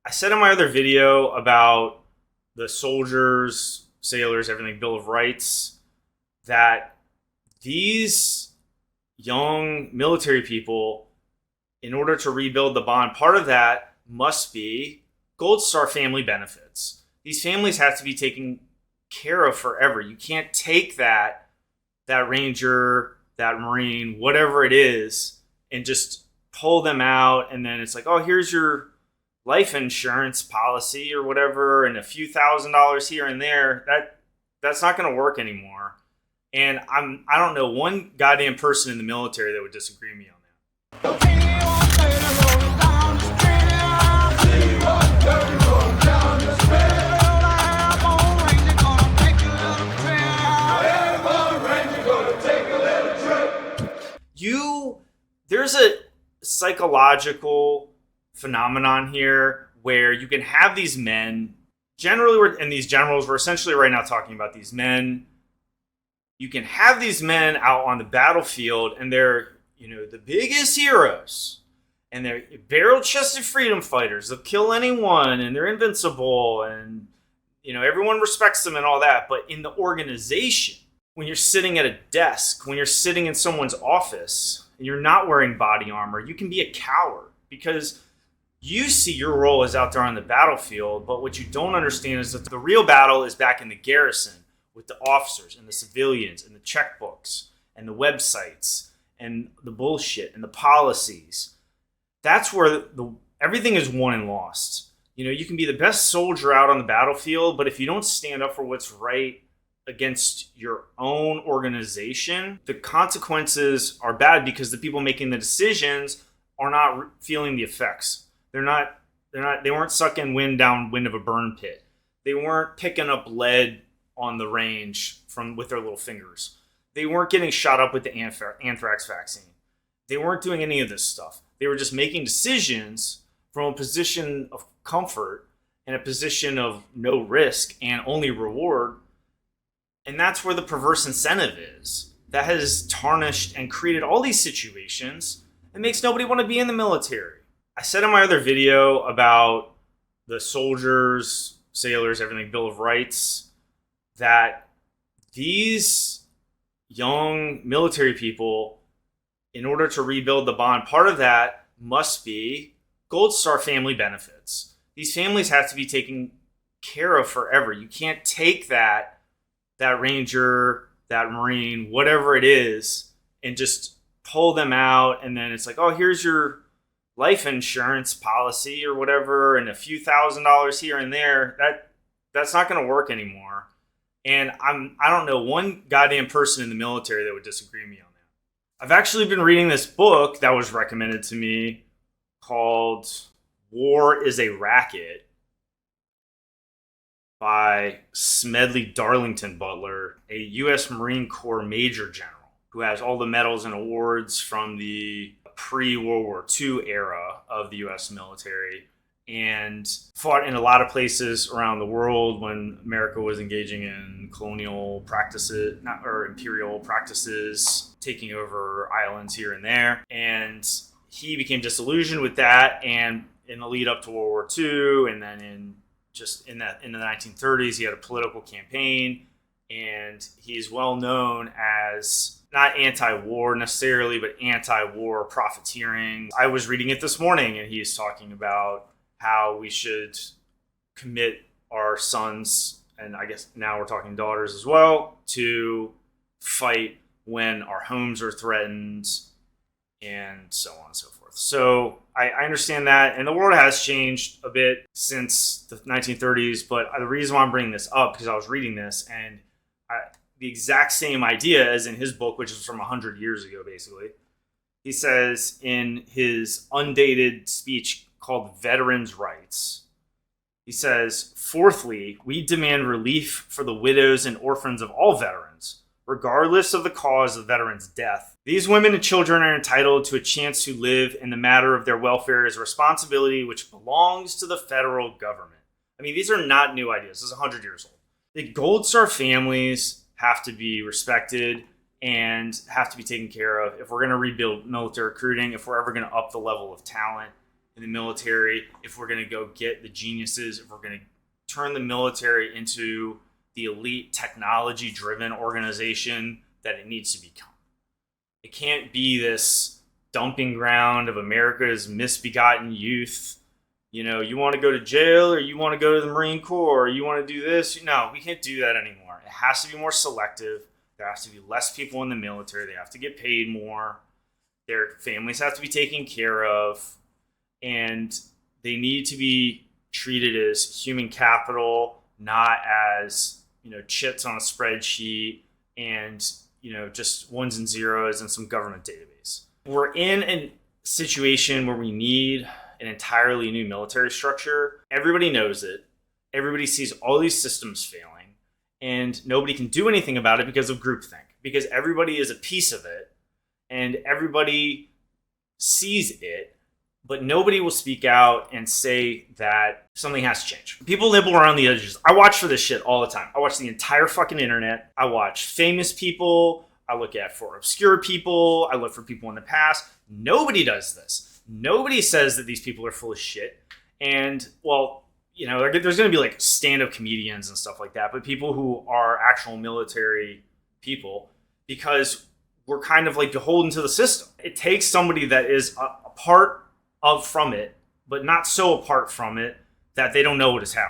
I said in my other video about the soldiers, sailors, everything, Bill of Rights, that these young military people, in order to rebuild the bond, part of that must be Gold Star family benefits. These families have to be taken care of forever. You can't take that Ranger, that Marine, whatever it is, and just pull them out, and then it's like, oh, here's your life insurance policy or whatever, and a few $1,000s here and there. That's not going to work anymore. And I don't know one goddamn person in the military that would disagree with me on that. There's a psychological phenomenon here where you can have these men, and these generals, we're essentially right now talking about these men. You can have these men out on the battlefield and they're, the biggest heroes, and they're barrel-chested freedom fighters. They'll kill anyone and they're invincible, and, everyone respects them and all that. But in the organization, when you're sitting at a desk, when you're sitting in someone's office, and you're not wearing body armor, you can be a coward because you see your role is out there on the battlefield, but what you don't understand is that the real battle is back in the garrison with the officers and the civilians and the checkbooks and the websites and the bullshit and the policies. That's where everything is won and lost. You can be the best soldier out on the battlefield, but if you don't stand up for what's right against your own organization, the consequences are bad because the people making the decisions are not feeling the effects. They weren't sucking wind downwind of a burn pit. They weren't picking up lead on the range with their little fingers. They weren't getting shot up with the anthrax vaccine. They weren't doing any of this stuff. They were just making decisions from a position of comfort and a position of no risk and only reward. And that's where the perverse incentive is. That has tarnished and created all these situations and makes nobody want to be in the military. I said in my other video about the soldiers, sailors, everything, Bill of Rights, that these young military people, in order to rebuild the bond, part of that must be Gold Star family benefits. These families have to be taken care of forever. You can't take that Ranger, that Marine, whatever it is, and just pull them out, and then it's like, oh, here's your life insurance policy or whatever, and a few $1,000s here and there. That's not going to work anymore. And I don't know one goddamn person in the military that would disagree with me on that. I've actually been reading this book that was recommended to me called War is a Racket by Smedley Darlington Butler, a U.S. Marine Corps Major General who has all the medals and awards from the pre-World War II era of the U.S. military and fought in a lot of places around the world when America was engaging in colonial practices, imperial practices, taking over islands here and there. And he became disillusioned with that, and in the lead up to World War II, and then in the 1930s, he had a political campaign, and he's well known as not anti-war necessarily, but anti-war profiteering. I was reading it this morning, and he's talking about how we should commit our sons, and I guess now we're talking daughters as well, to fight when our homes are threatened, and so on and so forth. So I understand that, and the world has changed a bit since the 1930s, but the reason why I'm bringing this up, because I was reading this, and the exact same idea as in his book, which is from 100 years ago, basically. He says in his undated speech called Veterans' Rights, he says, "Fourthly, we demand relief for the widows and orphans of all veterans, regardless of the cause of the veteran's death. These women and children are entitled to a chance to live, and the matter of their welfare is a responsibility which belongs to the federal government." I mean, these are not new ideas. This is 100 years old. The Gold Star families have to be respected and have to be taken care of if we're going to rebuild military recruiting, if we're ever going to up the level of talent in the military if we're going to go get the geniuses, if we're going to turn the military into the elite technology driven organization that it needs to become. It can't be this dumping ground of America's misbegotten youth. You know, you want to go to jail or you want to go to the Marine Corps or you want to do this. No, we can't do that anymore. It has to be more selective. There has to be less people in the military. They have to get paid more. Their families have to be taken care of. And they need to be treated as human capital, not as, you know, chits on a spreadsheet and, you know, just ones and zeros in some government database. We're in a situation where we need an entirely new military structure. Everybody knows it. Everybody sees all these systems failing, and nobody can do anything about it because of groupthink, because everybody is a piece of it, and everybody sees it, but nobody will speak out and say that something has to change. People nibble around the edges. I watch for this shit all the time. I watch the entire fucking internet. I watch famous people. I look at for obscure people. I look for people in the past. Nobody does this. Nobody says that these people are full of shit. And, well, you know, there's going to be like stand-up comedians and stuff like that, but people who are actual military people, because we're kind of like beholden to the system. It takes somebody that is a part of from it, but not so apart from it that they don't know what is happening.